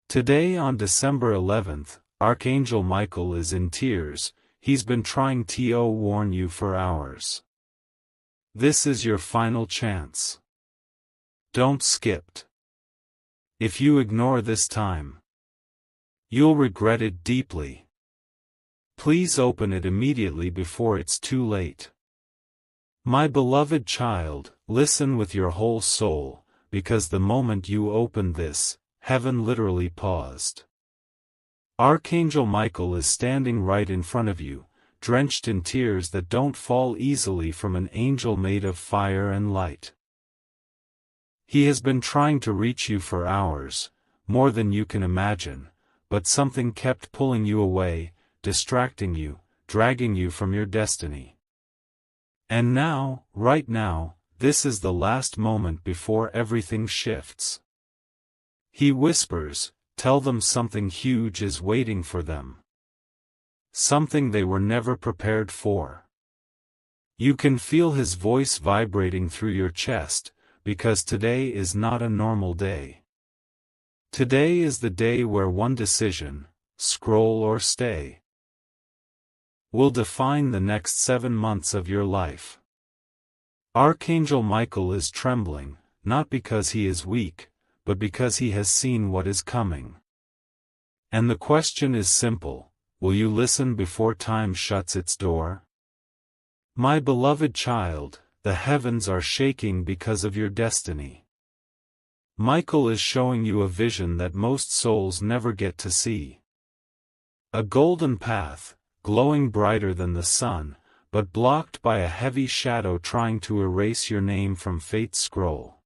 Today on December 11th, Archangel Michael is in tears. He's been trying to warn you for hours. This is your final chance. Don't skip. If you ignore this time, you'll regret it deeply. Please open it immediately before it's too late. My beloved child, listen with your whole soul, because the moment you opened this, heaven literally paused. Archangel Michael is standing right in front of you, drenched in tears that don't fall easily from an angel made of fire and light. He has been trying to reach you for hours, more than you can imagine, but something kept pulling you away, distracting you, dragging you from your destiny. And now, right now, this is the last moment before everything shifts. He whispers, tell them something huge is waiting for them. Something they were never prepared for. You can feel his voice vibrating through your chest, because today is not a normal day. Today is the day where one decision, scroll or stay, will define the next 7 months of your life. Archangel Michael is trembling, not because he is weak, but because he has seen what is coming. And the question is simple, will you listen before time shuts its door? My beloved child, the heavens are shaking because of your destiny. Michael is showing you a vision that most souls never get to see. A golden path, glowing brighter than the sun, but blocked by a heavy shadow trying to erase your name from fate's scroll.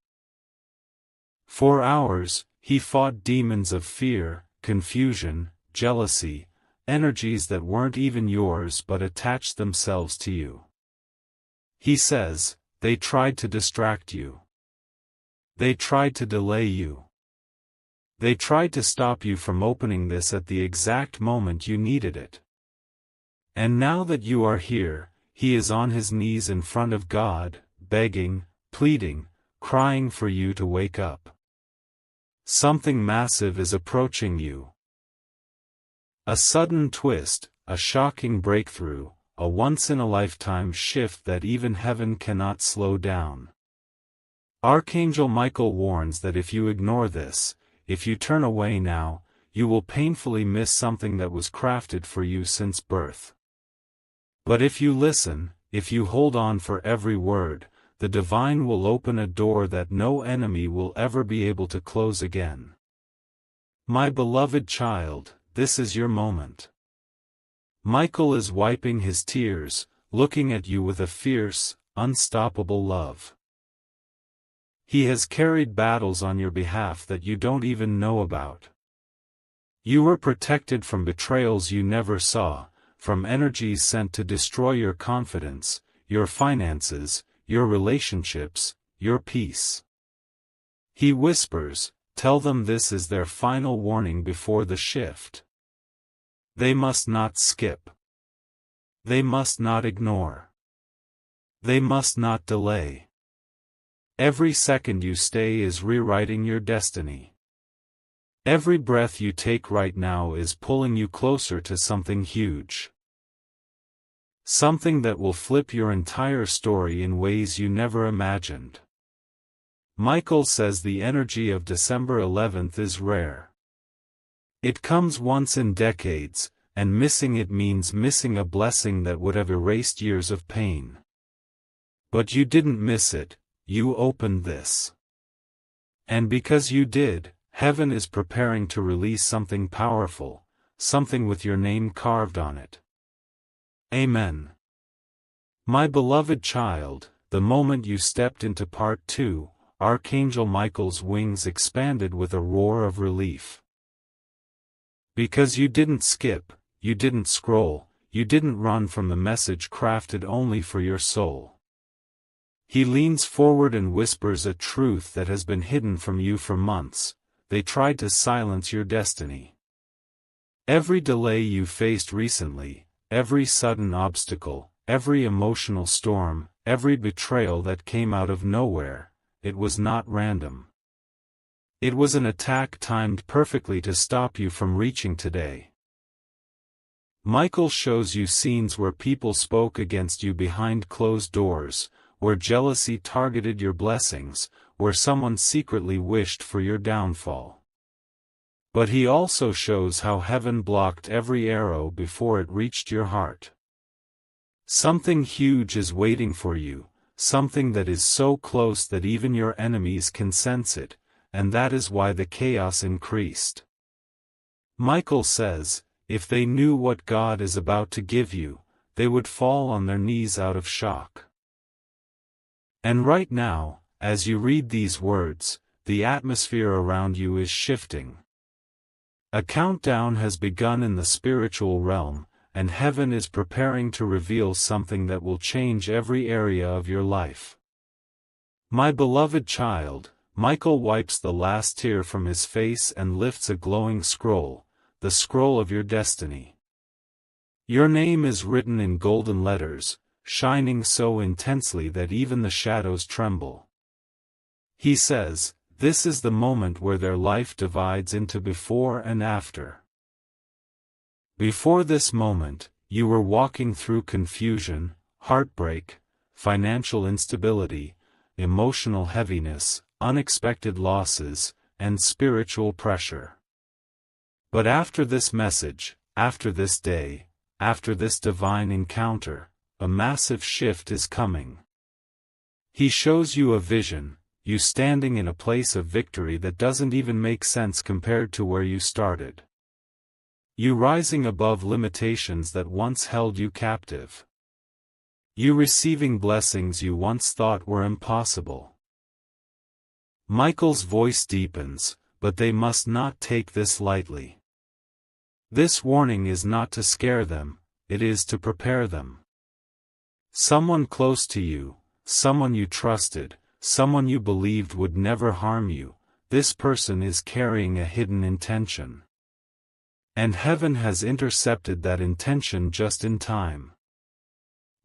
For hours, he fought demons of fear, confusion, jealousy, energies that weren't even yours but attached themselves to you. He says, they tried to distract you. They tried to delay you. They tried to stop you from opening this at the exact moment you needed it. And now that you are here, he is on his knees in front of God, begging, pleading, crying for you to wake up. Something massive is approaching you. A sudden twist, a shocking breakthrough, a once-in-a-lifetime shift that even heaven cannot slow down. Archangel Michael warns that if you ignore this, if you turn away now, you will painfully miss something that was crafted for you since birth. But if you listen, if you hold on for every word, the divine will open a door that no enemy will ever be able to close again. My beloved child, this is your moment. Michael is wiping his tears, looking at you with a fierce, unstoppable love. He has carried battles on your behalf that you don't even know about. You were protected from betrayals you never saw, from energies sent to destroy your confidence, your finances, your relationships, your peace. He whispers, tell them this is their final warning before the shift. They must not skip. They must not ignore. They must not delay. Every second you stay is rewriting your destiny. Every breath you take right now is pulling you closer to something huge. Something that will flip your entire story in ways you never imagined. Michael says the energy of December 11th is rare. It comes once in decades, and missing it means missing a blessing that would have erased years of pain. But you didn't miss it, you opened this. And because you did, heaven is preparing to release something powerful, something with your name carved on it. Amen. My beloved child, the moment you stepped into part 2, Archangel Michael's wings expanded with a roar of relief. Because you didn't skip, you didn't scroll, you didn't run from the message crafted only for your soul. He leans forward and whispers a truth that has been hidden from you for months. They tried to silence your destiny. Every delay you faced recently, every sudden obstacle, every emotional storm, every betrayal that came out of nowhere, it was not random. It was an attack timed perfectly to stop you from reaching today. Michael shows you scenes where people spoke against you behind closed doors, where jealousy targeted your blessings, where someone secretly wished for your downfall. But he also shows how heaven blocked every arrow before it reached your heart. Something huge is waiting for you, something that is so close that even your enemies can sense it, and that is why the chaos increased. Michael says, if they knew what God is about to give you, they would fall on their knees out of shock. And right now, as you read these words, the atmosphere around you is shifting. A countdown has begun in the spiritual realm, and heaven is preparing to reveal something that will change every area of your life. My beloved child, Michael wipes the last tear from his face and lifts a glowing scroll, the scroll of your destiny. Your name is written in golden letters, shining so intensely that even the shadows tremble. He says, this is the moment where their life divides into before and after. Before this moment, you were walking through confusion, heartbreak, financial instability, emotional heaviness, unexpected losses, and spiritual pressure. But after this message, after this day, after this divine encounter, a massive shift is coming. He shows you a vision, you standing in a place of victory that doesn't even make sense compared to where you started. You rising above limitations that once held you captive. You receiving blessings you once thought were impossible. Michael's voice deepens, but they must not take this lightly. This warning is not to scare them, it is to prepare them. Someone close to you, someone you trusted, someone you believed would never harm you, this person is carrying a hidden intention. And heaven has intercepted that intention just in time.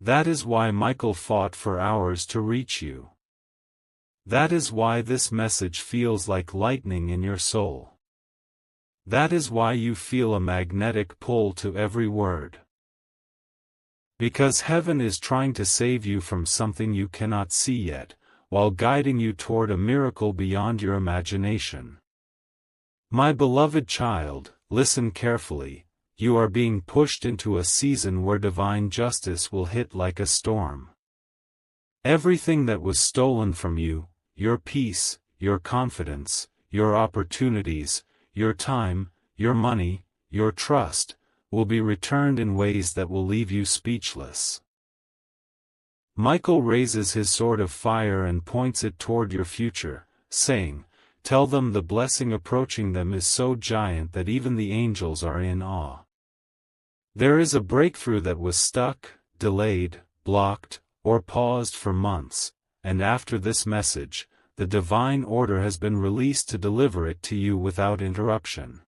That is why Michael fought for hours to reach you. That is why this message feels like lightning in your soul. That is why you feel a magnetic pull to every word. Because heaven is trying to save you from something you cannot see yet, while guiding you toward a miracle beyond your imagination. My beloved child, listen carefully, you are being pushed into a season where divine justice will hit like a storm. Everything that was stolen from you, your peace, your confidence, your opportunities, your time, your money, your trust, will be returned in ways that will leave you speechless. Michael raises his sword of fire and points it toward your future, saying, tell them the blessing approaching them is so giant that even the angels are in awe. There is a breakthrough that was stuck, delayed, blocked, or paused for months, and after this message, the divine order has been released to deliver it to you without interruption.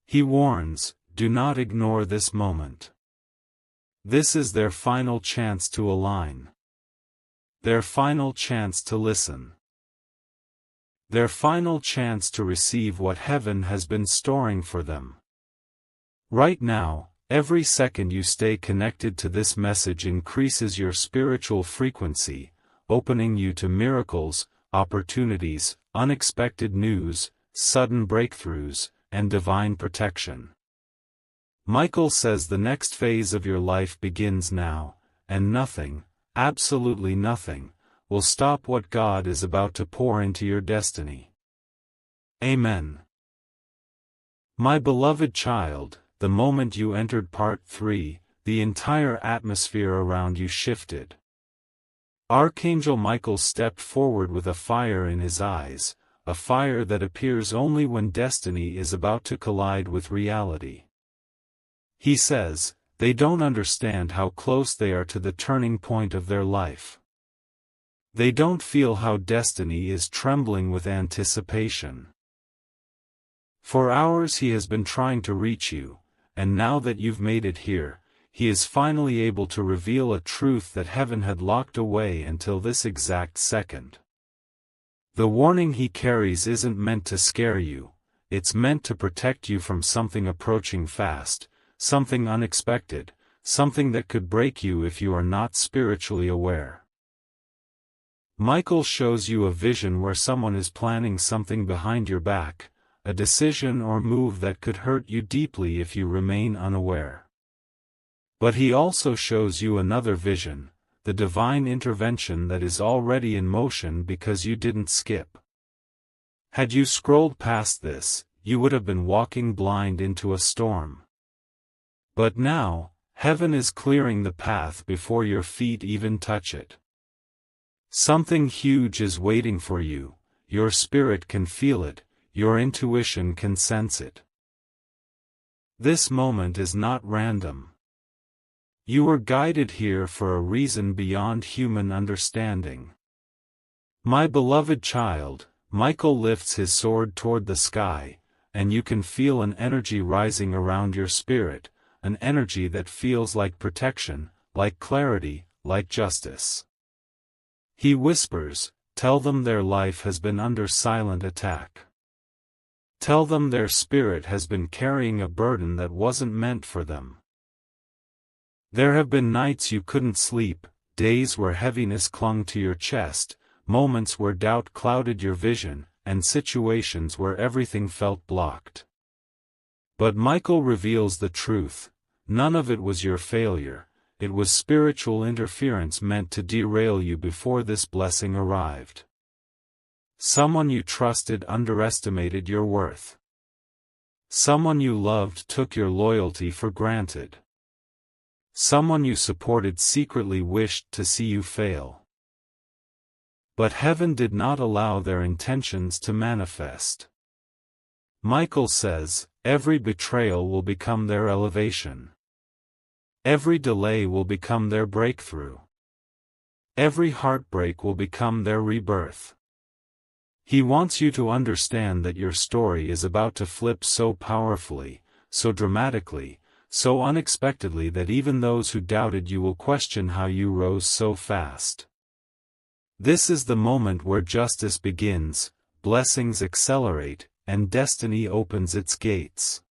He warns, do not ignore this moment. This is their final chance to align. Their final chance to listen. Their final chance to receive what heaven has been storing for them. Right now, every second you stay connected to this message increases your spiritual frequency, opening you to miracles, opportunities, unexpected news, sudden breakthroughs, and divine protection. Michael says the next phase of your life begins now, and nothing, absolutely nothing, will stop what God is about to pour into your destiny. Amen. My beloved child, the moment you entered part 3, the entire atmosphere around you shifted. Archangel Michael stepped forward with a fire in his eyes, a fire that appears only when destiny is about to collide with reality. He says, they don't understand how close they are to the turning point of their life. They don't feel how destiny is trembling with anticipation. For hours he has been trying to reach you, and now that you've made it here, he is finally able to reveal a truth that heaven had locked away until this exact second. The warning he carries isn't meant to scare you, it's meant to protect you from something approaching fast, something unexpected, something that could break you if you are not spiritually aware. Michael shows you a vision where someone is planning something behind your back, a decision or move that could hurt you deeply if you remain unaware. But he also shows you another vision, the divine intervention that is already in motion because you didn't skip. Had you scrolled past this, you would have been walking blind into a storm. But now, heaven is clearing the path before your feet even touch it. Something huge is waiting for you, your spirit can feel it, your intuition can sense it. This moment is not random. You were guided here for a reason beyond human understanding. My beloved child, Michael lifts his sword toward the sky, and you can feel an energy rising around your spirit, an energy that feels like protection, like clarity, like justice. He whispers, tell them their life has been under silent attack. Tell them their spirit has been carrying a burden that wasn't meant for them. There have been nights you couldn't sleep, days where heaviness clung to your chest, moments where doubt clouded your vision, and situations where everything felt blocked. But Michael reveals the truth. None of it was your failure, it was spiritual interference meant to derail you before this blessing arrived. Someone you trusted underestimated your worth. Someone you loved took your loyalty for granted. Someone you supported secretly wished to see you fail. But heaven did not allow their intentions to manifest. Michael says, every betrayal will become their elevation. Every delay will become their breakthrough. Every heartbreak will become their rebirth. He wants you to understand that your story is about to flip so powerfully, so dramatically, so unexpectedly that even those who doubted you will question how you rose so fast. This is the moment where justice begins, blessings accelerate, and destiny opens its gates.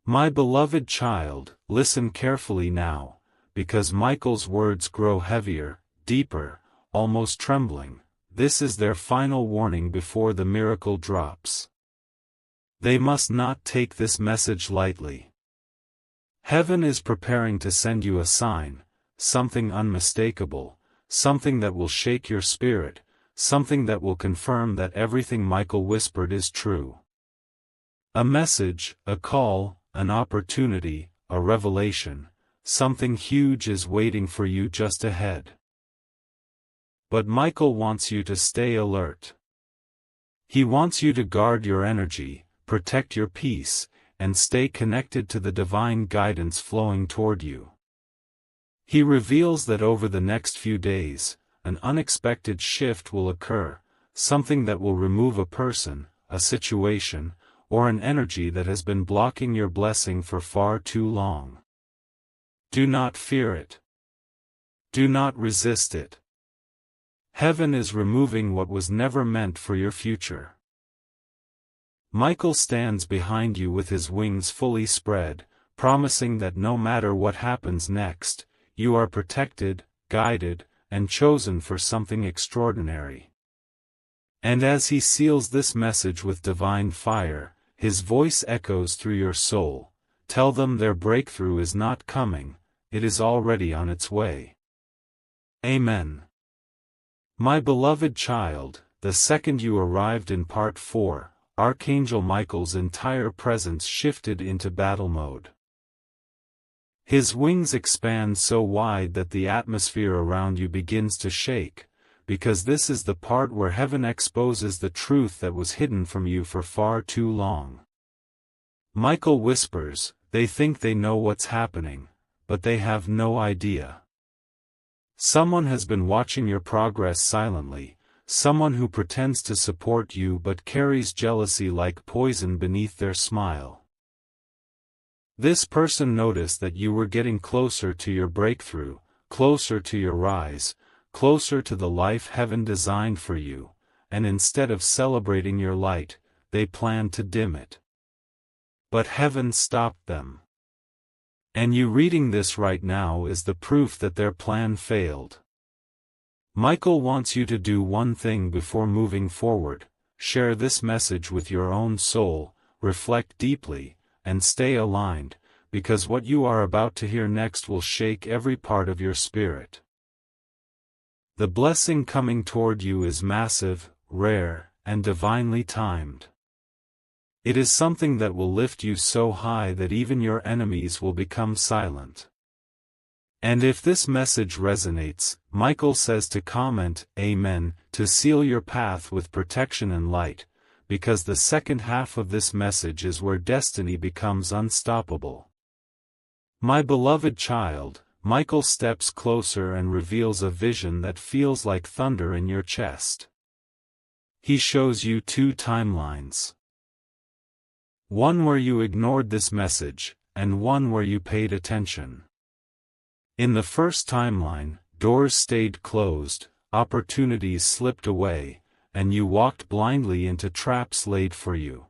My beloved child, listen carefully now, because Michael's words grow heavier, deeper, almost trembling. This is their final warning before the miracle drops. They must not take this message lightly. Heaven is preparing to send you a sign, something unmistakable, something that will shake your spirit, something that will confirm that everything Michael whispered is true. A message, a call, an opportunity, a revelation, something huge is waiting for you just ahead. But Michael wants you to stay alert. He wants you to guard your energy, protect your peace, and stay connected to the divine guidance flowing toward you. He reveals that over the next few days, an unexpected shift will occur, something that will remove a person, a situation, or an energy that has been blocking your blessing for far too long. Do not fear it. Do not resist it. Heaven is removing what was never meant for your future. Michael stands behind you with his wings fully spread, promising that no matter what happens next, you are protected, guided, and chosen for something extraordinary. And as he seals this message with divine fire, his voice echoes through your soul, tell them their breakthrough is not coming, it is already on its way. Amen. My beloved child, the second you arrived in Part 4, Archangel Michael's entire presence shifted into battle mode. His wings expand so wide that the atmosphere around you begins to shake, because this is the part where heaven exposes the truth that was hidden from you for far too long. Michael whispers, they think they know what's happening, but they have no idea. Someone has been watching your progress silently, someone who pretends to support you but carries jealousy like poison beneath their smile. This person noticed that you were getting closer to your breakthrough, closer to your rise, closer to the life heaven designed for you, and instead of celebrating your light, they plan to dim it. But heaven stopped them. And you reading this right now is the proof that their plan failed. Michael wants you to do one thing before moving forward: share this message with your own soul, reflect deeply, and stay aligned, because what you are about to hear next will shake every part of your spirit. The blessing coming toward you is massive, rare, and divinely timed. It is something that will lift you so high that even your enemies will become silent. And if this message resonates, Michael says to comment "Amen" to seal your path with protection and light, because the second half of this message is where destiny becomes unstoppable. My beloved child, Michael steps closer and reveals a vision that feels like thunder in your chest. He shows you two timelines. One where you ignored this message, and one where you paid attention. In the first timeline, doors stayed closed, opportunities slipped away, and you walked blindly into traps laid for you.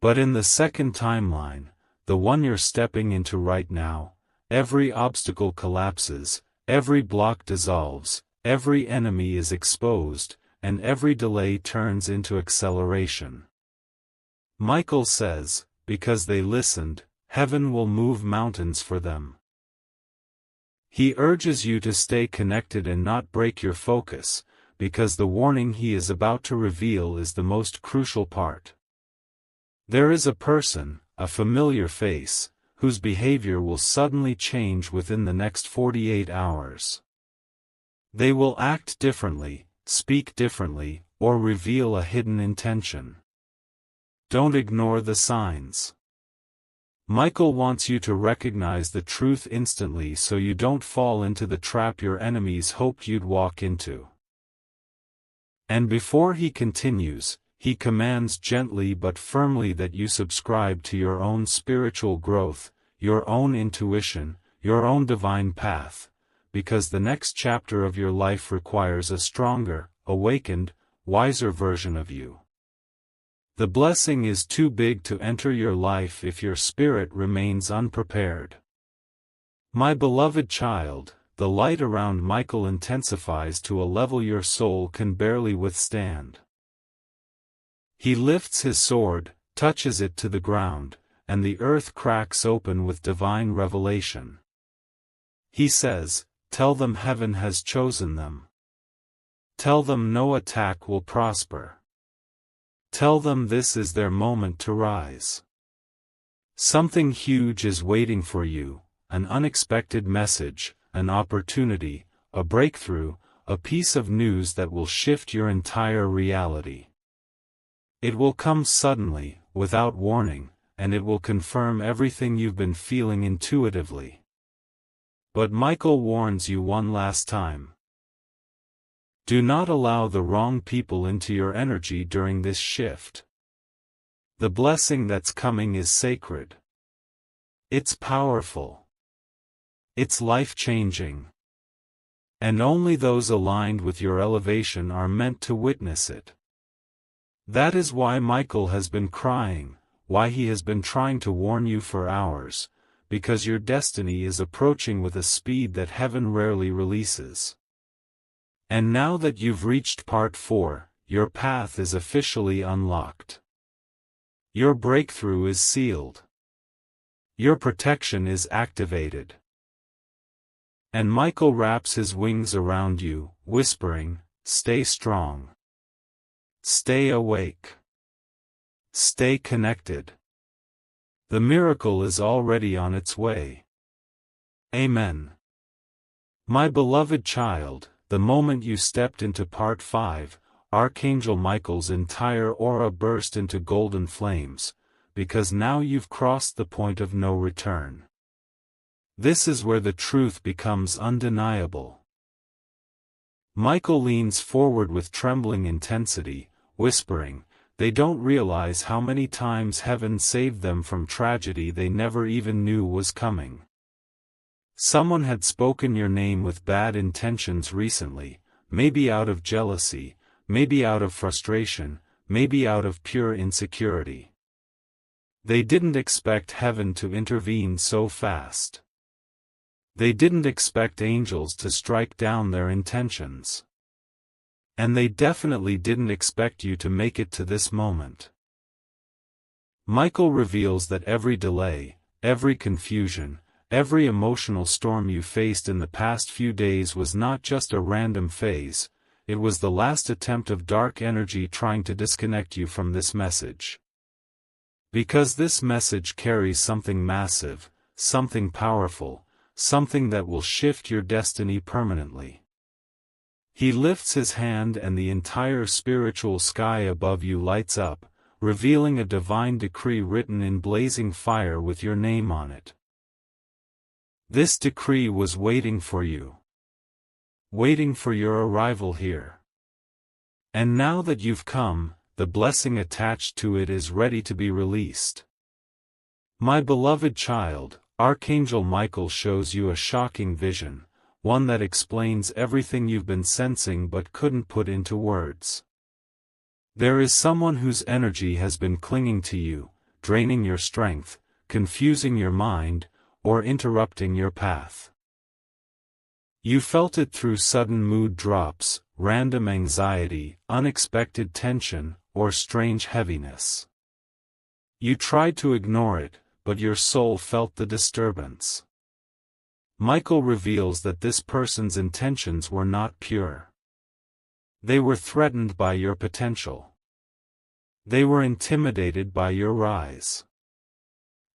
But in the second timeline, the one you're stepping into right now, every obstacle collapses, every block dissolves, every enemy is exposed, and every delay turns into acceleration. Michael says, because they listened, heaven will move mountains for them. He urges you to stay connected and not break your focus, because the warning he is about to reveal is the most crucial part. There is a person, a familiar face, whose behavior will suddenly change within the next 48 hours. They will act differently, speak differently, or reveal a hidden intention. Don't ignore the signs. Michael wants you to recognize the truth instantly so you don't fall into the trap your enemies hoped you'd walk into. And before he continues, he commands gently but firmly that you subscribe to your own spiritual growth, your own intuition, your own divine path, because the next chapter of your life requires a stronger, awakened, wiser version of you. The blessing is too big to enter your life if your spirit remains unprepared. My beloved child, the light around Michael intensifies to a level your soul can barely withstand. He lifts his sword, touches it to the ground, and the earth cracks open with divine revelation. He says, "Tell them heaven has chosen them. Tell them no attack will prosper. Tell them this is their moment to rise. Something huge is waiting for you, an unexpected message, an opportunity, a breakthrough, a piece of news that will shift your entire reality. It will come suddenly, without warning, and it will confirm everything you've been feeling intuitively." But Michael warns you one last time. Do not allow the wrong people into your energy during this shift. The blessing that's coming is sacred. It's powerful. It's life-changing. And only those aligned with your elevation are meant to witness it. That is why Michael has been crying, why he has been trying to warn you for hours, because your destiny is approaching with a speed that heaven rarely releases. And now that you've reached part 4, your path is officially unlocked. Your breakthrough is sealed. Your protection is activated. And Michael wraps his wings around you, whispering, "Stay strong. Stay awake. Stay connected. The miracle is already on its way." Amen. My beloved child, the moment you stepped into part 5, Archangel Michael's entire aura burst into golden flames, because now you've crossed the point of no return. This is where the truth becomes undeniable. Michael leans forward with trembling intensity, whispering, "They don't realize how many times heaven saved them from tragedy they never even knew was coming. Someone had spoken your name with bad intentions recently, maybe out of jealousy, maybe out of frustration, maybe out of pure insecurity. They didn't expect heaven to intervene so fast. They didn't expect angels to strike down their intentions. And they definitely didn't expect you to make it to this moment. Michael reveals that every delay, every confusion, every emotional storm you faced in the past few days was not just a random phase, it was the last attempt of dark energy trying to disconnect you from this message. Because this message carries something massive, something powerful, something that will shift your destiny permanently. He lifts his hand and the entire spiritual sky above you lights up, revealing a divine decree written in blazing fire with your name on it. This decree was waiting for you. Waiting for your arrival here. And now that you've come, the blessing attached to it is ready to be released. My beloved child, Archangel Michael shows you a shocking vision, one that explains everything you've been sensing but couldn't put into words. There is someone whose energy has been clinging to you, draining your strength, confusing your mind, or interrupting your path. You felt it through sudden mood drops, random anxiety, unexpected tension, or strange heaviness. You tried to ignore it, but your soul felt the disturbance. Michael reveals that this person's intentions were not pure. They were threatened by your potential. They were intimidated by your rise.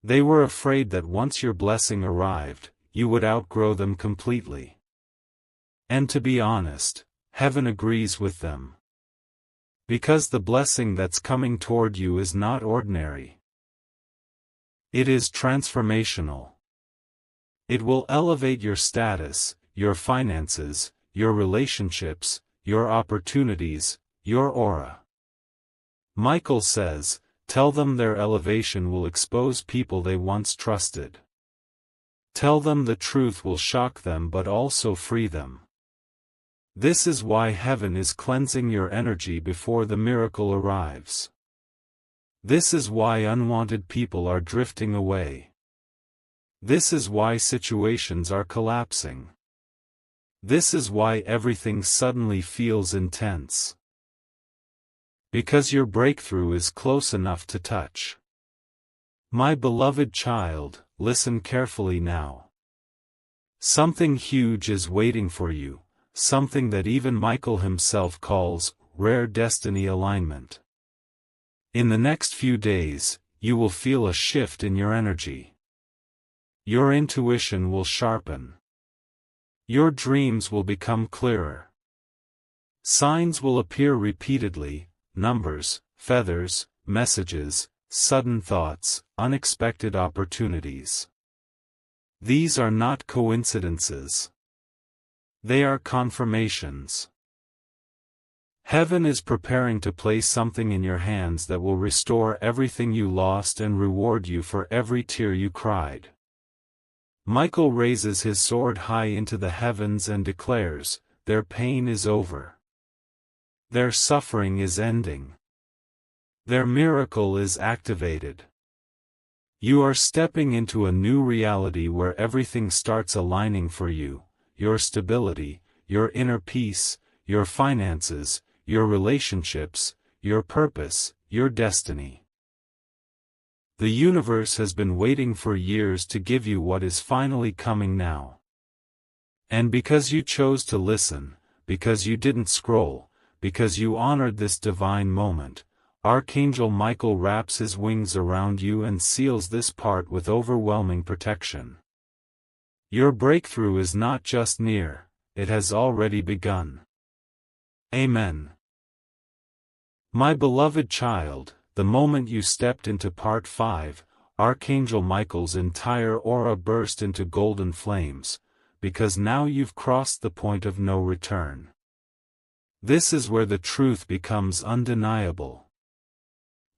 They were afraid that once your blessing arrived, you would outgrow them completely. And to be honest, heaven agrees with them. Because the blessing that's coming toward you is not ordinary. It is transformational. It will elevate your status, your finances, your relationships, your opportunities, your aura. Michael says, tell them their elevation will expose people they once trusted. Tell them the truth will shock them but also free them. This is why heaven is cleansing your energy before the miracle arrives. This is why unwanted people are drifting away. This is why situations are collapsing. This is why everything suddenly feels intense. Because your breakthrough is close enough to touch. My beloved child, listen carefully now. Something huge is waiting for you. Something that even Michael himself calls rare destiny alignment. In the next few days, you will feel a shift in your energy. Your intuition will sharpen. Your dreams will become clearer. Signs will appear repeatedly, numbers, feathers, messages, sudden thoughts, unexpected opportunities. These are not coincidences. They are confirmations. Heaven is preparing to place something in your hands that will restore everything you lost and reward you for every tear you cried. Michael raises his sword high into the heavens and declares, their pain is over. Their suffering is ending. Their miracle is activated. You are stepping into a new reality where everything starts aligning for you. Your stability, your inner peace, your finances, your relationships, your purpose, your destiny. The universe has been waiting for years to give you what is finally coming now. And because you chose to listen, because you didn't scroll, because you honored this divine moment, Archangel Michael wraps his wings around you and seals this part with overwhelming protection. Your breakthrough is not just near, it has already begun. Amen. My beloved child, the moment you stepped into part 5, Archangel Michael's entire aura burst into golden flames, because now you've crossed the point of no return. This is where the truth becomes undeniable.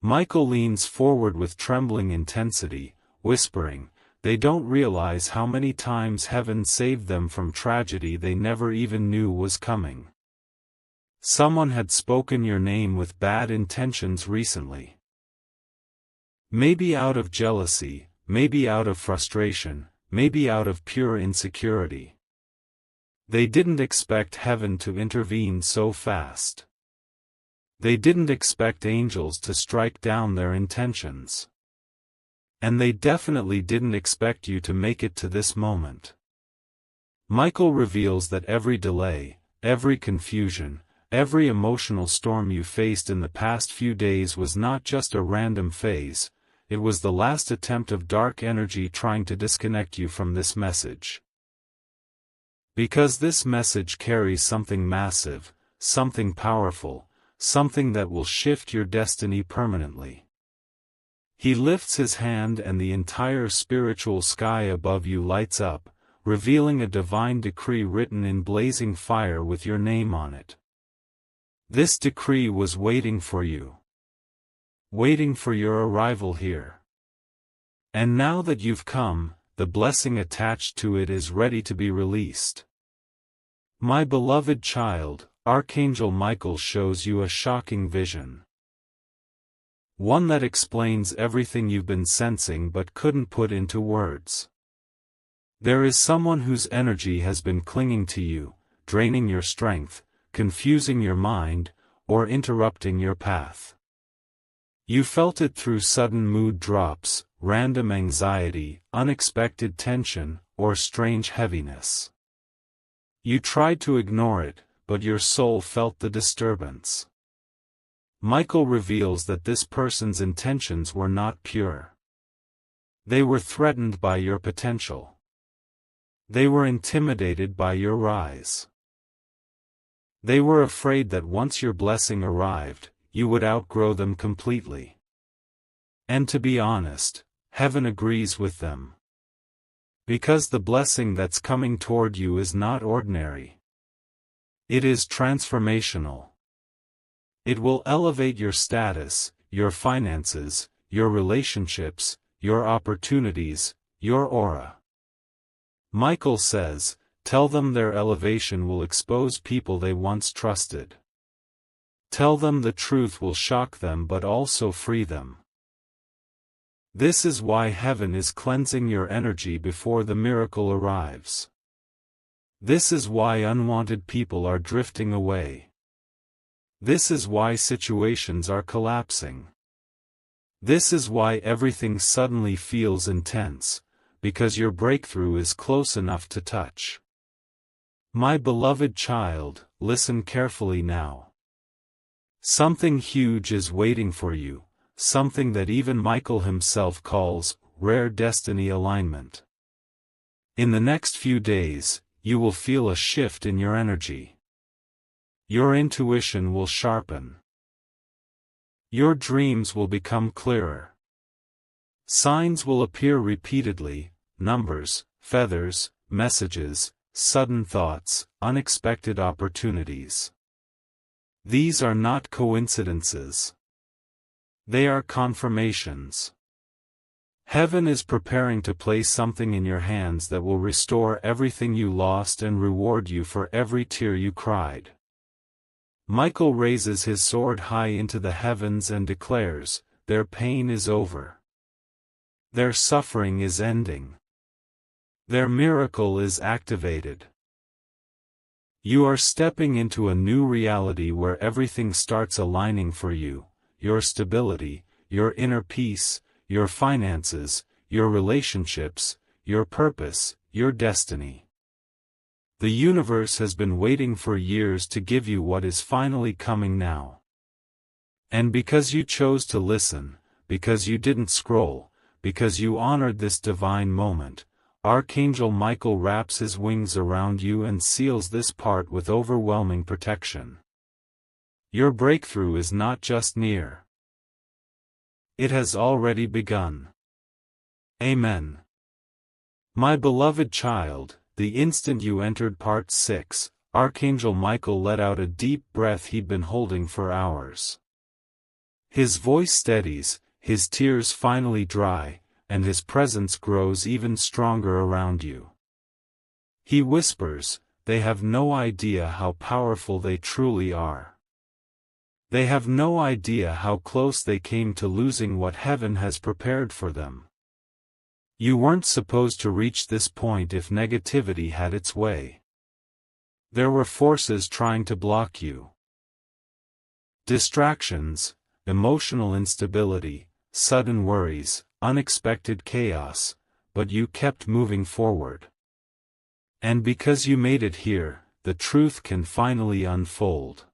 Michael leans forward with trembling intensity, whispering, they don't realize how many times heaven saved them from tragedy they never even knew was coming. Someone had spoken your name with bad intentions recently. Maybe out of jealousy, maybe out of frustration, maybe out of pure insecurity. They didn't expect heaven to intervene so fast. They didn't expect angels to strike down their intentions. And they definitely didn't expect you to make it to this moment. Michael reveals that every delay, every confusion, every emotional storm you faced in the past few days was not just a random phase, it was the last attempt of dark energy trying to disconnect you from this message. Because this message carries something massive, something powerful, something that will shift your destiny permanently. He lifts his hand and the entire spiritual sky above you lights up, revealing a divine decree written in blazing fire with your name on it. This decree was waiting for you. Waiting for your arrival here. And now that you've come, the blessing attached to it is ready to be released. My beloved child, Archangel Michael shows you a shocking vision. One that explains everything you've been sensing but couldn't put into words. There is someone whose energy has been clinging to you, draining your strength, confusing your mind, or interrupting your path. You felt it through sudden mood drops, random anxiety, unexpected tension, or strange heaviness. You tried to ignore it, but your soul felt the disturbance. Michael reveals that this person's intentions were not pure. They were threatened by your potential. They were intimidated by your rise. They were afraid that once your blessing arrived, you would outgrow them completely. And to be honest, heaven agrees with them. Because the blessing that's coming toward you is not ordinary. It is transformational. It will elevate your status, your finances, your relationships, your opportunities, your aura. Michael says, tell them their elevation will expose people they once trusted. Tell them the truth will shock them but also free them. This is why heaven is cleansing your energy before the miracle arrives. This is why unwanted people are drifting away. This is why situations are collapsing. This is why everything suddenly feels intense, because your breakthrough is close enough to touch. My beloved child, listen carefully now. Something huge is waiting for you, something that even Michael himself calls rare destiny alignment. In the next few days, you will feel a shift in your energy. Your intuition will sharpen. Your dreams will become clearer. Signs will appear repeatedly, numbers, feathers, messages, sudden thoughts, unexpected opportunities. These are not coincidences. They are confirmations. Heaven is preparing to place something in your hands that will restore everything you lost and reward you for every tear you cried. Michael raises his sword high into the heavens and declares, their pain is over. Their suffering is ending. Their miracle is activated. You are stepping into a new reality where everything starts aligning for you, your stability, your inner peace, your finances, your relationships, your purpose, your destiny. The universe has been waiting for years to give you what is finally coming now. And because you chose to listen, because you didn't scroll, because you honored this divine moment, Archangel Michael wraps his wings around you and seals this part with overwhelming protection. Your breakthrough is not just near. It has already begun. Amen. My beloved child, the instant you entered part 6, Archangel Michael let out a deep breath he'd been holding for hours. His voice steadies, his tears finally dry, and his presence grows even stronger around you. He whispers, they have no idea how powerful they truly are. They have no idea how close they came to losing what heaven has prepared for them. You weren't supposed to reach this point if negativity had its way. There were forces trying to block you. Distractions, emotional instability, sudden worries, unexpected chaos, but you kept moving forward. And because you made it here, the truth can finally unfold.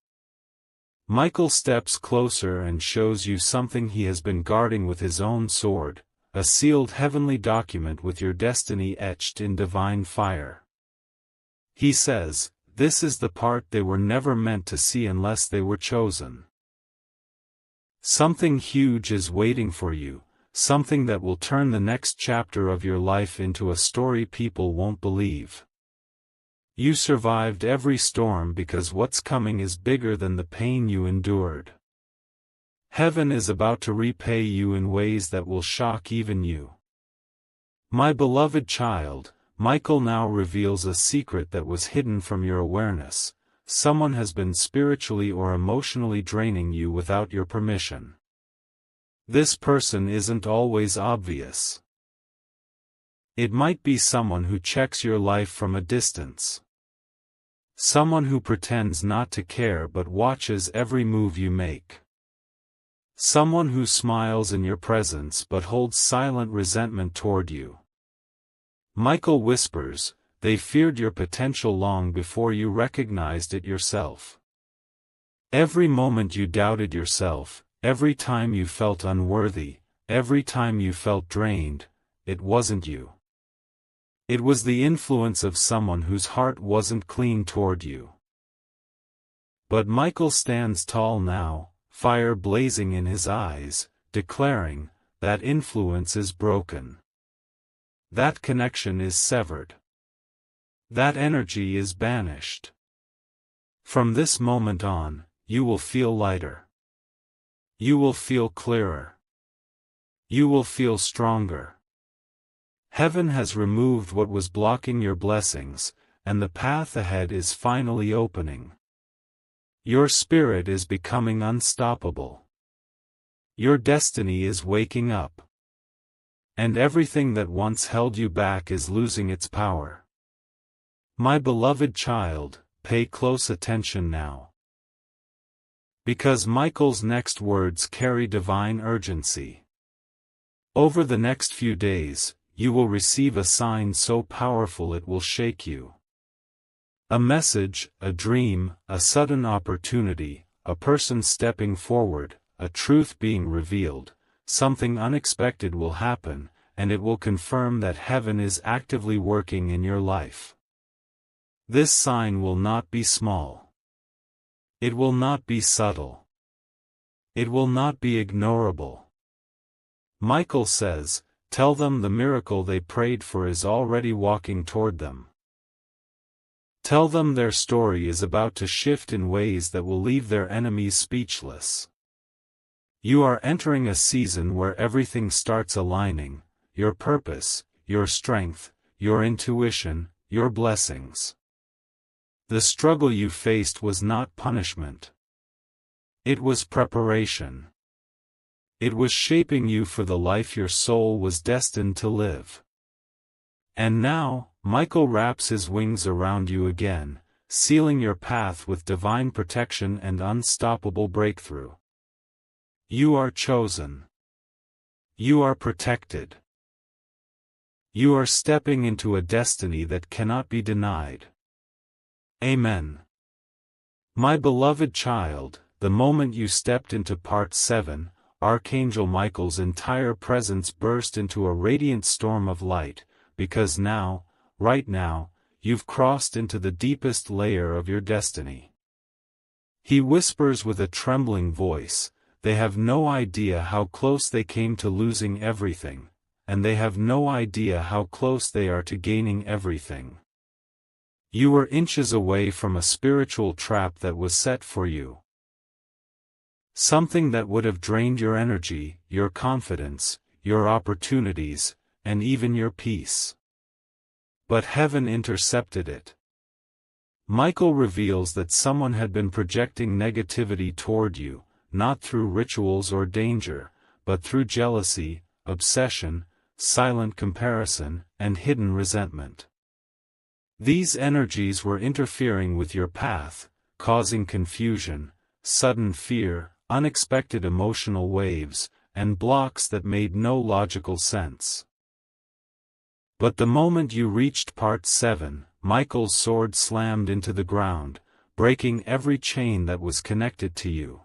Michael steps closer and shows you something he has been guarding with his own sword, a sealed heavenly document with your destiny etched in divine fire. He says, "This is the part they were never meant to see unless they were chosen." Something huge is waiting for you, something that will turn the next chapter of your life into a story people won't believe. You survived every storm because what's coming is bigger than the pain you endured. Heaven is about to repay you in ways that will shock even you. My beloved child, Michael now reveals a secret that was hidden from your awareness. Someone has been spiritually or emotionally draining you without your permission. This person isn't always obvious. It might be someone who checks your life from a distance. Someone who pretends not to care but watches every move you make. Someone who smiles in your presence but holds silent resentment toward you. Michael whispers, they feared your potential long before you recognized it yourself. Every moment you doubted yourself, every time you felt unworthy, every time you felt drained, it wasn't you. It was the influence of someone whose heart wasn't clean toward you. But Michael stands tall now, fire blazing in his eyes, declaring, that influence is broken. That connection is severed. That energy is banished. From this moment on, you will feel lighter. You will feel clearer. You will feel stronger. Heaven has removed what was blocking your blessings, and the path ahead is finally opening. Your spirit is becoming unstoppable. Your destiny is waking up. And everything that once held you back is losing its power. My beloved child, pay close attention now. Because Michael's next words carry divine urgency. Over the next few days, you will receive a sign so powerful it will shake you. A message, a dream, a sudden opportunity, a person stepping forward, a truth being revealed, something unexpected will happen, and it will confirm that heaven is actively working in your life. This sign will not be small. It will not be subtle. It will not be ignorable. Michael says, tell them the miracle they prayed for is already walking toward them. Tell them their story is about to shift in ways that will leave their enemies speechless. You are entering a season where everything starts aligning, your purpose, your strength, your intuition, your blessings. The struggle you faced was not punishment. It was preparation. It was shaping you for the life your soul was destined to live. And now, Michael wraps his wings around you again, sealing your path with divine protection and unstoppable breakthrough. You are chosen. You are protected. You are stepping into a destiny that cannot be denied. Amen. My beloved child, the moment you stepped into Part 7, Archangel Michael's entire presence burst into a radiant storm of light, because now, right now, you've crossed into the deepest layer of your destiny. He whispers with a trembling voice, they have no idea how close they came to losing everything, and they have no idea how close they are to gaining everything. You were inches away from a spiritual trap that was set for you. Something that would have drained your energy, your confidence, your opportunities, and even your peace. But heaven intercepted it. Michael reveals that someone had been projecting negativity toward you, not through rituals or danger, but through jealousy, obsession, silent comparison, and hidden resentment. These energies were interfering with your path, causing confusion, sudden fear, unexpected emotional waves, and blocks that made no logical sense. But the moment you reached part 7, Michael's sword slammed into the ground, breaking every chain that was connected to you.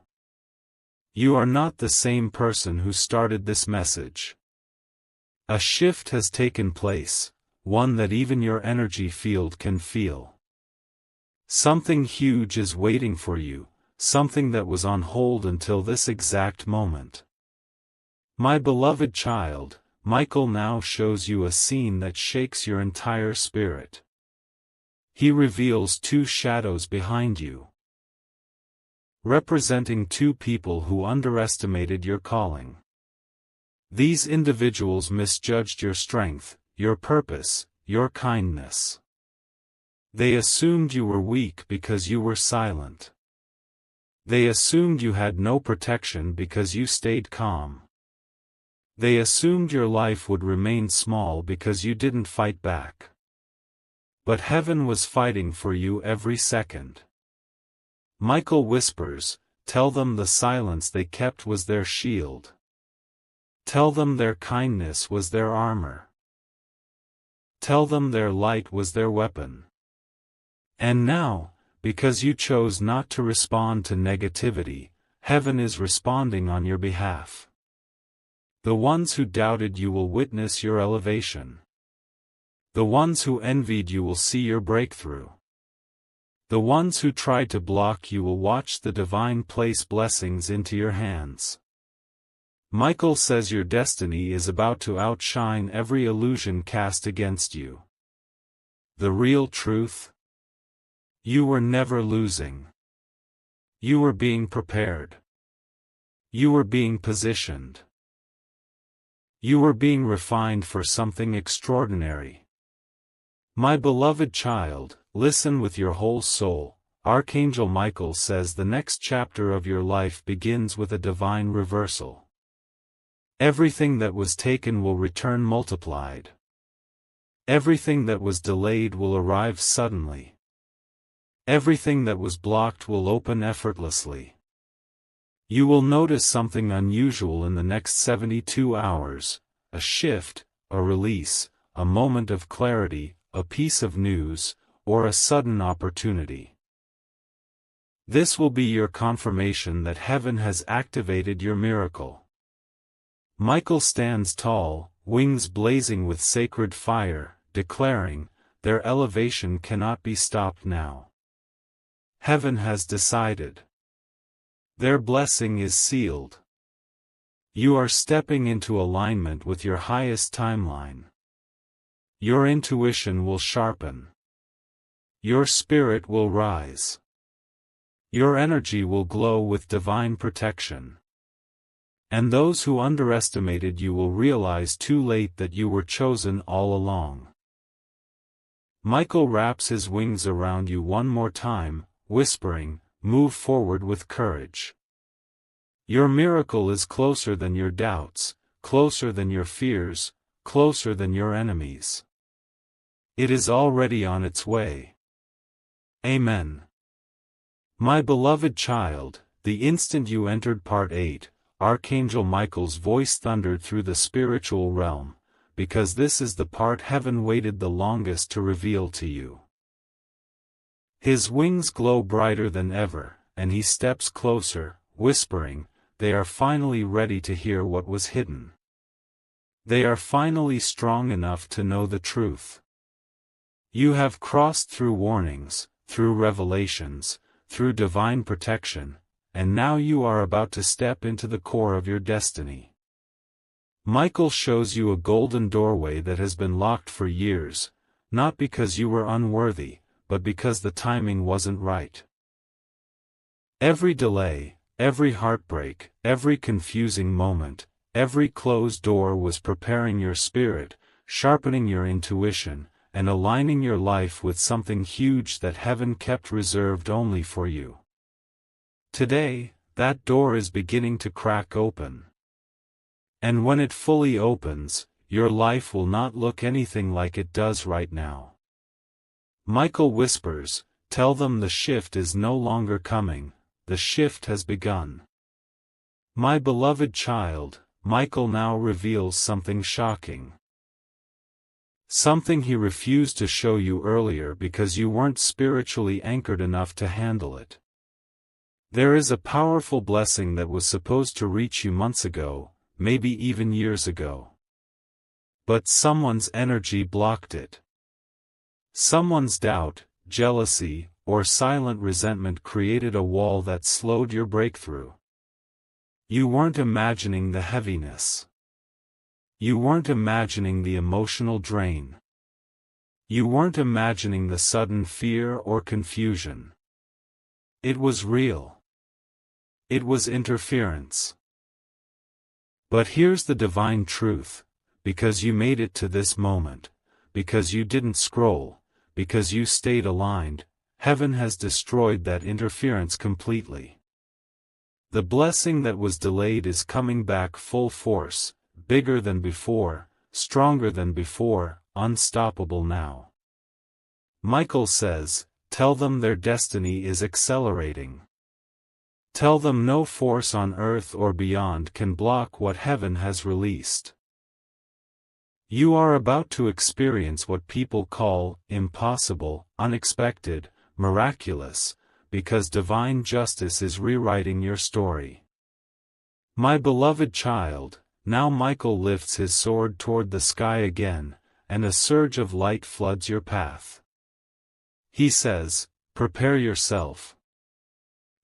You are not the same person who started this message. A shift has taken place, one that even your energy field can feel. Something huge is waiting for you, something that was on hold until this exact moment. My beloved child, Michael now shows you a scene that shakes your entire spirit. He reveals 2 shadows behind you, representing 2 people who underestimated your calling. These individuals misjudged your strength, your purpose, your kindness. They assumed you were weak because you were silent. They assumed you had no protection because you stayed calm. They assumed your life would remain small because you didn't fight back. But heaven was fighting for you every second. Michael whispers, tell them the silence they kept was their shield. Tell them their kindness was their armor. Tell them their light was their weapon. And now, because you chose not to respond to negativity, heaven is responding on your behalf. The ones who doubted you will witness your elevation. The ones who envied you will see your breakthrough. The ones who tried to block you will watch the divine place blessings into your hands. Michael says your destiny is about to outshine every illusion cast against you. The real truth? You were never losing. You were being prepared. You were being positioned. You were being refined for something extraordinary. My beloved child, listen with your whole soul. Archangel Michael says the next chapter of your life begins with a divine reversal. Everything that was taken will return multiplied. Everything that was delayed will arrive suddenly. Everything that was blocked will open effortlessly. You will notice something unusual in the next 72 hours, a shift, a release, a moment of clarity, a piece of news, or a sudden opportunity. This will be your confirmation that heaven has activated your miracle. Michael stands tall, wings blazing with sacred fire, declaring, their elevation cannot be stopped now. Heaven has decided. Their blessing is sealed. You are stepping into alignment with your highest timeline. Your intuition will sharpen. Your spirit will rise. Your energy will glow with divine protection. And those who underestimated you will realize too late that you were chosen all along. Michael wraps his wings around you one more time, whispering, move forward with courage. Your miracle is closer than your doubts, closer than your fears, closer than your enemies. It is already on its way. Amen. My beloved child, the instant you entered part 8, Archangel Michael's voice thundered through the spiritual realm, because this is the part heaven waited the longest to reveal to you. His wings glow brighter than ever, and he steps closer, whispering, they are finally ready to hear what was hidden. They are finally strong enough to know the truth. You have crossed through warnings, through revelations, through divine protection, and now you are about to step into the core of your destiny. Michael shows you a golden doorway that has been locked for years, not because you were unworthy, but because the timing wasn't right. Every delay, every heartbreak, every confusing moment, every closed door was preparing your spirit, sharpening your intuition, and aligning your life with something huge that heaven kept reserved only for you. Today, that door is beginning to crack open. And when it fully opens, your life will not look anything like it does right now. Michael whispers, tell them the shift is no longer coming, the shift has begun. My beloved child, Michael now reveals something shocking. Something he refused to show you earlier because you weren't spiritually anchored enough to handle it. There is a powerful blessing that was supposed to reach you months ago, maybe even years ago. But someone's energy blocked it. Someone's doubt, jealousy, or silent resentment created a wall that slowed your breakthrough. You weren't imagining the heaviness. You weren't imagining the emotional drain. You weren't imagining the sudden fear or confusion. It was real. It was interference. But here's the divine truth, because you made it to this moment, because you didn't scroll, because you stayed aligned, heaven has destroyed that interference completely. The blessing that was delayed is coming back full force, bigger than before, stronger than before, unstoppable now. Michael says, tell them their destiny is accelerating. Tell them no force on earth or beyond can block what heaven has released. You are about to experience what people call impossible, unexpected, miraculous, because divine justice is rewriting your story. My beloved child, now Michael lifts his sword toward the sky again, and a surge of light floods your path. He says, prepare yourself.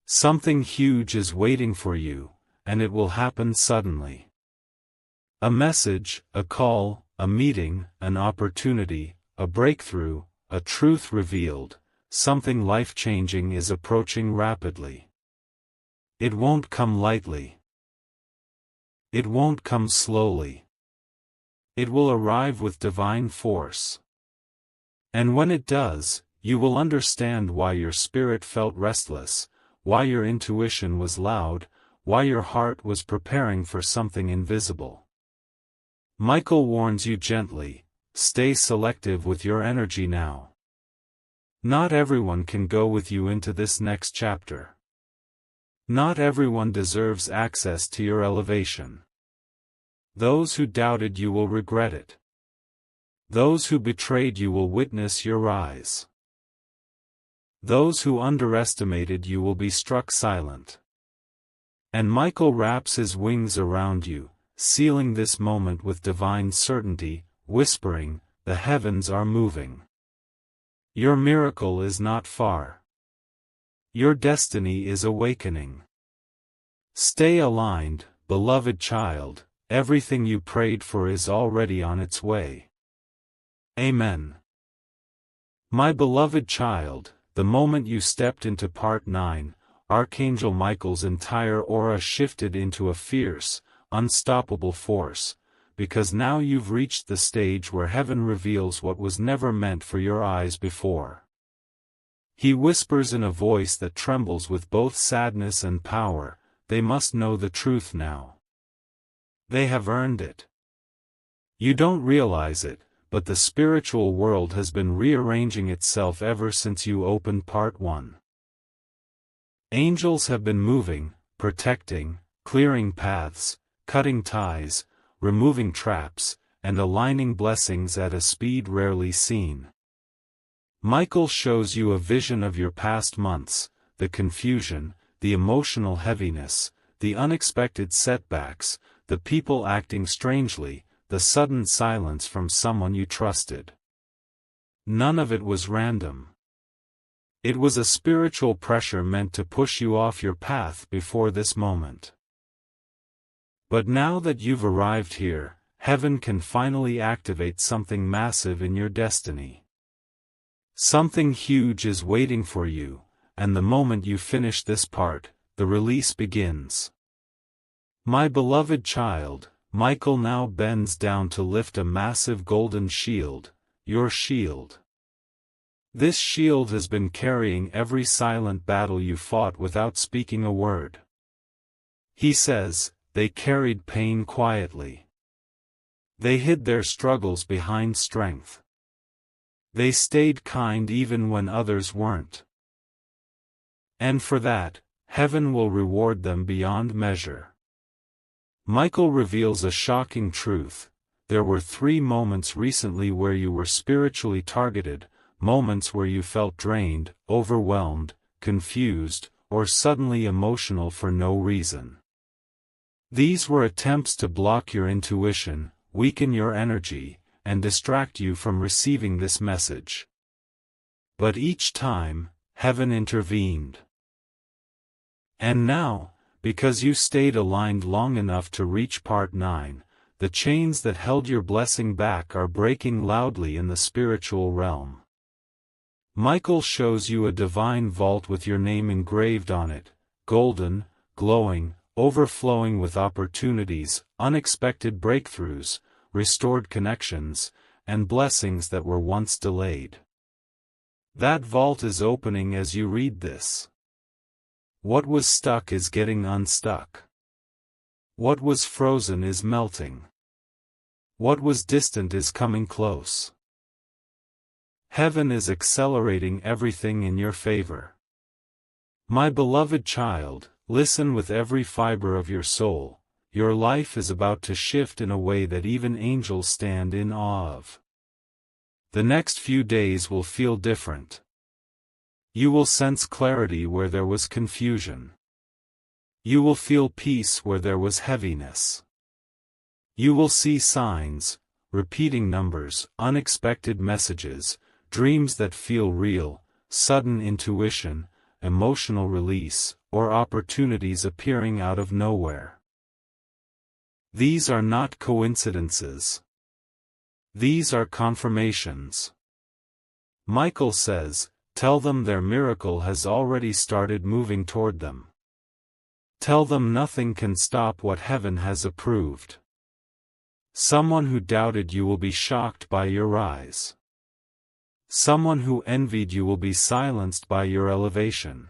Something huge is waiting for you, and it will happen suddenly. A message, a call, a meeting, an opportunity, a breakthrough, a truth revealed, something life-changing is approaching rapidly. It won't come lightly. It won't come slowly. It will arrive with divine force. And when it does, you will understand why your spirit felt restless, why your intuition was loud, why your heart was preparing for something invisible. Michael warns you gently, stay selective with your energy now. Not everyone can go with you into this next chapter. Not everyone deserves access to your elevation. Those who doubted you will regret it. Those who betrayed you will witness your rise. Those who underestimated you will be struck silent. And Michael wraps his wings around you, sealing this moment with divine certainty, whispering, the heavens are moving. Your miracle is not far. Your destiny is awakening. Stay aligned, beloved child, everything you prayed for is already on its way. Amen. My beloved child, the moment you stepped into Part 9, Archangel Michael's entire aura shifted into a fierce, unstoppable force, because now you've reached the stage where heaven reveals what was never meant for your eyes before. He whispers in a voice that trembles with both sadness and power, they must know the truth now. They have earned it. You don't realize it, but the spiritual world has been rearranging itself ever since you opened Part 1. Angels have been moving, protecting, clearing paths, cutting ties, removing traps, and aligning blessings at a speed rarely seen. Michael shows you a vision of your past months, the confusion, the emotional heaviness, the unexpected setbacks, the people acting strangely, the sudden silence from someone you trusted. None of it was random. It was a spiritual pressure meant to push you off your path before this moment. But now that you've arrived here, heaven can finally activate something massive in your destiny. Something huge is waiting for you, and the moment you finish this part, the release begins. My beloved child, Michael now bends down to lift a massive golden shield, your shield. This shield has been carrying every silent battle you fought without speaking a word. He says, they carried pain quietly. They hid their struggles behind strength. They stayed kind even when others weren't. And for that, heaven will reward them beyond measure. Michael reveals a shocking truth. There were 3 moments recently where you were spiritually targeted, moments where you felt drained, overwhelmed, confused, or suddenly emotional for no reason. These were attempts to block your intuition, weaken your energy, and distract you from receiving this message. But each time, heaven intervened. And now, because you stayed aligned long enough to reach part 9, the chains that held your blessing back are breaking loudly in the spiritual realm. Michael shows you a divine vault with your name engraved on it, golden, glowing, overflowing with opportunities, unexpected breakthroughs, restored connections, and blessings that were once delayed. That vault is opening as you read this. What was stuck is getting unstuck. What was frozen is melting. What was distant is coming close. Heaven is accelerating everything in your favor. My beloved child, listen with every fiber of your soul. Your life is about to shift in a way that even angels stand in awe of. The next few days will feel different. You will sense clarity where there was confusion. You will feel peace where there was heaviness. You will see signs, repeating numbers, unexpected messages, dreams that feel real, sudden intuition, emotional release, or opportunities appearing out of nowhere. These are not coincidences. These are confirmations. Michael says, tell them their miracle has already started moving toward them. Tell them nothing can stop what heaven has approved. Someone who doubted you will be shocked by your rise. Someone who envied you will be silenced by your elevation.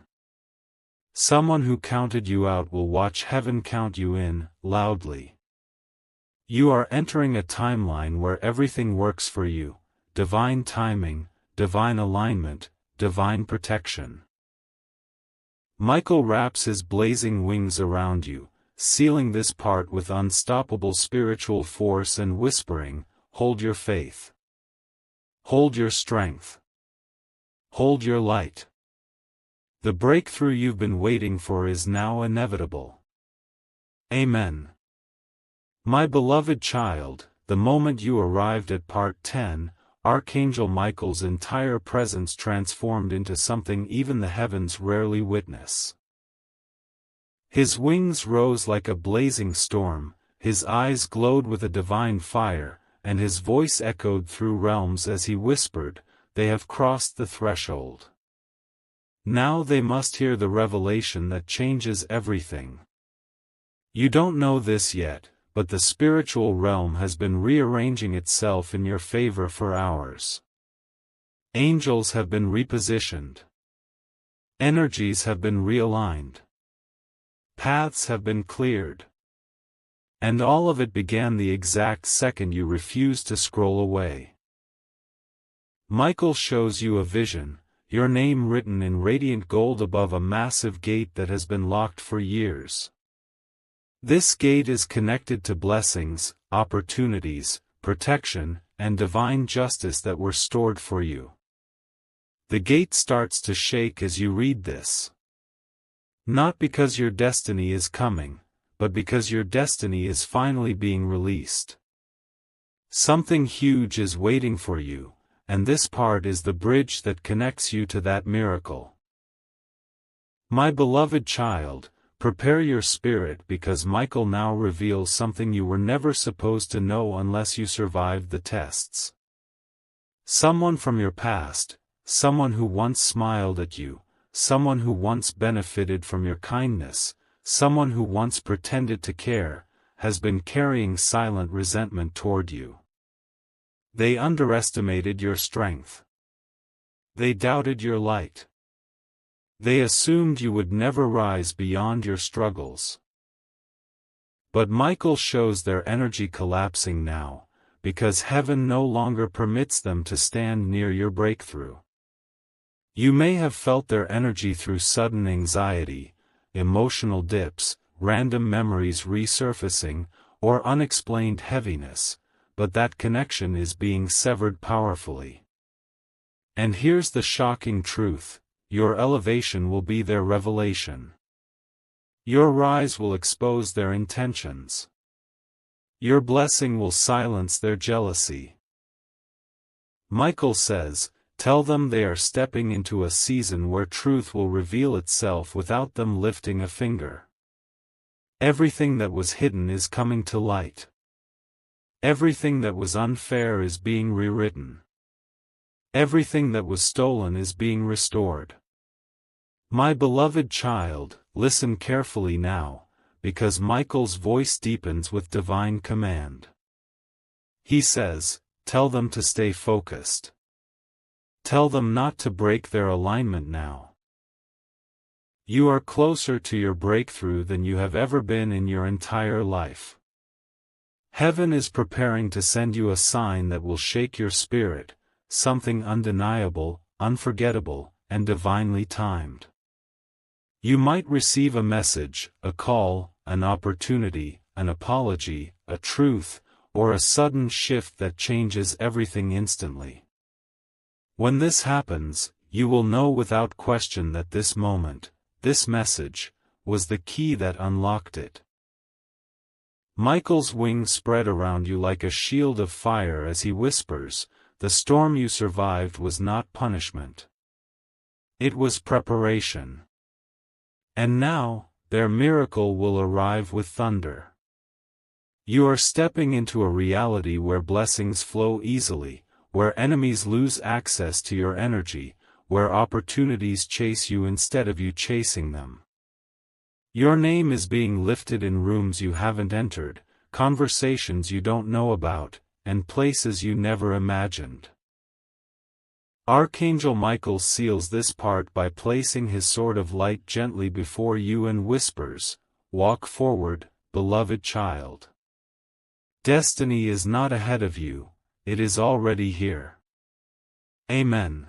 Someone who counted you out will watch heaven count you in, loudly. You are entering a timeline where everything works for you, divine timing, divine alignment, divine protection. Michael wraps his blazing wings around you, sealing this part with unstoppable spiritual force and whispering, hold your faith. Hold your strength. Hold your light. The breakthrough you've been waiting for is now inevitable. Amen. My beloved child, the moment you arrived at part 10, Archangel Michael's entire presence transformed into something even the heavens rarely witness. His wings rose like a blazing storm, his eyes glowed with a divine fire, and his voice echoed through realms as he whispered, they have crossed the threshold. Now they must hear the revelation that changes everything. You don't know this yet, but the spiritual realm has been rearranging itself in your favor for hours. Angels have been repositioned. Energies have been realigned. Paths have been cleared. And all of it began the exact second you refused to scroll away. Michael shows you a vision, your name written in radiant gold above a massive gate that has been locked for years. This gate is connected to blessings, opportunities, protection, and divine justice that were stored for you. The gate starts to shake as you read this. Not because your destiny is coming, but because your destiny is finally being released. Something huge is waiting for you, and this part is the bridge that connects you to that miracle. My beloved child, prepare your spirit because Michael now reveals something you were never supposed to know unless you survived the tests. Someone from your past, someone who once smiled at you, someone who once benefited from your kindness, someone who once pretended to care, has been carrying silent resentment toward you. They underestimated your strength. They doubted your light. They assumed you would never rise beyond your struggles. But Michael shows their energy collapsing now, because heaven no longer permits them to stand near your breakthrough. You may have felt their energy through sudden anxiety, emotional dips, random memories resurfacing, or unexplained heaviness, but that connection is being severed powerfully. And here's the shocking truth: your elevation will be their revelation. Your rise will expose their intentions. Your blessing will silence their jealousy. Michael says, tell them they are stepping into a season where truth will reveal itself without them lifting a finger. Everything that was hidden is coming to light. Everything that was unfair is being rewritten. Everything that was stolen is being restored. My beloved child, listen carefully now, because Michael's voice deepens with divine command. He says, tell them to stay focused. Tell them not to break their alignment now. You are closer to your breakthrough than you have ever been in your entire life. Heaven is preparing to send you a sign that will shake your spirit, something undeniable, unforgettable, and divinely timed. You might receive a message, a call, an opportunity, an apology, a truth, or a sudden shift that changes everything instantly. When this happens, you will know without question that this moment, this message, was the key that unlocked it. Michael's wings spread around you like a shield of fire as he whispers, the storm you survived was not punishment. It was preparation. And now, their miracle will arrive with thunder. You are stepping into a reality where blessings flow easily, where enemies lose access to your energy, where opportunities chase you instead of you chasing them. Your name is being lifted in rooms you haven't entered, conversations you don't know about, and places you never imagined. Archangel Michael seals this part by placing his sword of light gently before you and whispers, walk forward, beloved child. Destiny is not ahead of you, it is already here. Amen.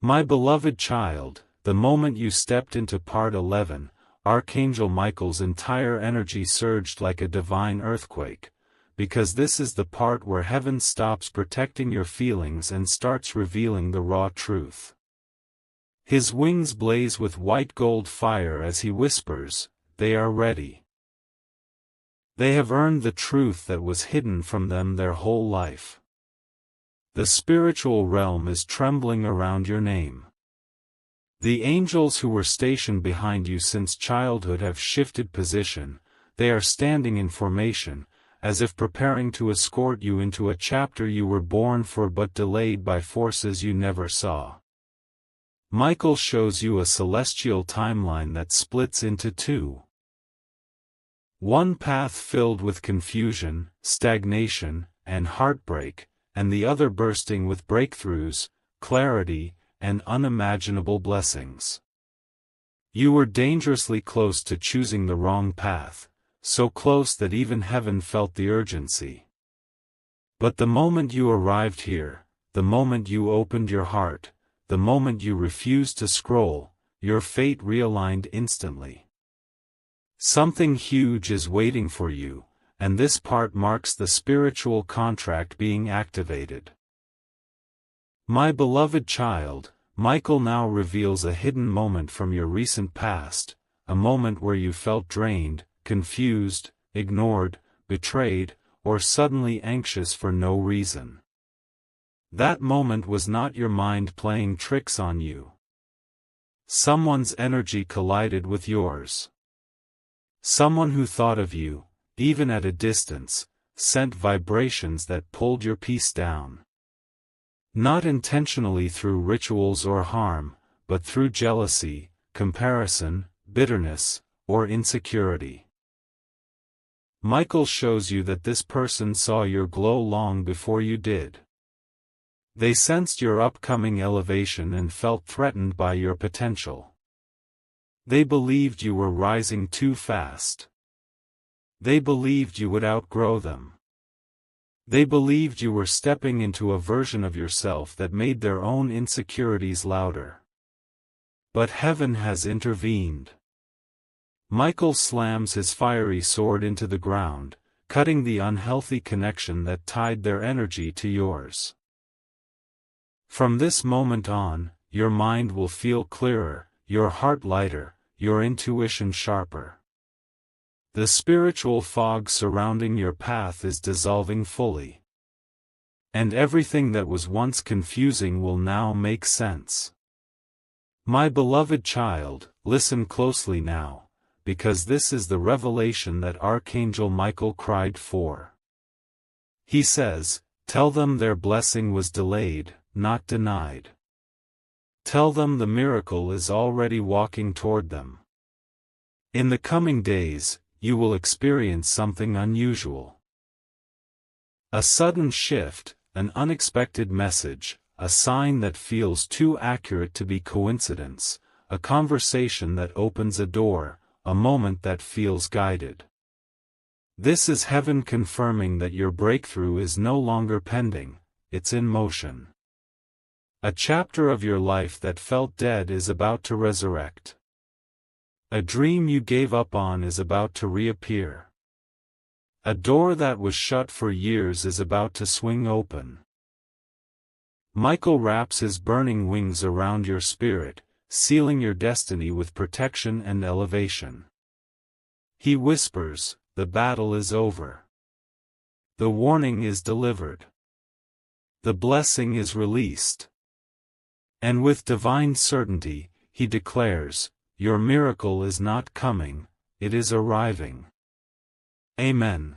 My beloved child, the moment you stepped into part 11, Archangel Michael's entire energy surged like a divine earthquake, because this is the part where heaven stops protecting your feelings and starts revealing the raw truth. His wings blaze with white gold fire as he whispers, they are ready. They have earned the truth that was hidden from them their whole life. The spiritual realm is trembling around your name. The angels who were stationed behind you since childhood have shifted position, they are standing in formation, as if preparing to escort you into a chapter you were born for but delayed by forces you never saw. Michael shows you a celestial timeline that splits into two. One path filled with confusion, stagnation, and heartbreak, and the other bursting with breakthroughs, clarity, and unimaginable blessings. You were dangerously close to choosing the wrong path, so close that even heaven felt the urgency. But the moment you arrived here, the moment you opened your heart, the moment you refused to scroll, your fate realigned instantly. Something huge is waiting for you, and this part marks the spiritual contract being activated. My beloved child, Michael now reveals a hidden moment from your recent past, a moment where you felt drained, confused, ignored, betrayed, or suddenly anxious for no reason. That moment was not your mind playing tricks on you. Someone's energy collided with yours. Someone who thought of you, even at a distance, sent vibrations that pulled your peace down. Not intentionally through rituals or harm, but through jealousy, comparison, bitterness, or insecurity. Michael shows you that this person saw your glow long before you did. They sensed your upcoming elevation and felt threatened by your potential. They believed you were rising too fast. They believed you would outgrow them. They believed you were stepping into a version of yourself that made their own insecurities louder. But heaven has intervened. Michael slams his fiery sword into the ground, cutting the unhealthy connection that tied their energy to yours. From this moment on, your mind will feel clearer, your heart lighter, your intuition sharper. The spiritual fog surrounding your path is dissolving fully. And everything that was once confusing will now make sense. My beloved child, listen closely now, because this is the revelation that Archangel Michael cried for. He says, tell them their blessing was delayed, not denied. Tell them the miracle is already walking toward them. In the coming days, you will experience something unusual. A sudden shift, an unexpected message, a sign that feels too accurate to be coincidence, a conversation that opens a door, a moment that feels guided. This is heaven confirming that your breakthrough is no longer pending, it's in motion. A chapter of your life that felt dead is about to resurrect. A dream you gave up on is about to reappear. A door that was shut for years is about to swing open. Michael wraps his burning wings around your spirit, sealing your destiny with protection and elevation. He whispers, the battle is over. The warning is delivered. The blessing is released. And with divine certainty, he declares, your miracle is not coming, it is arriving. Amen.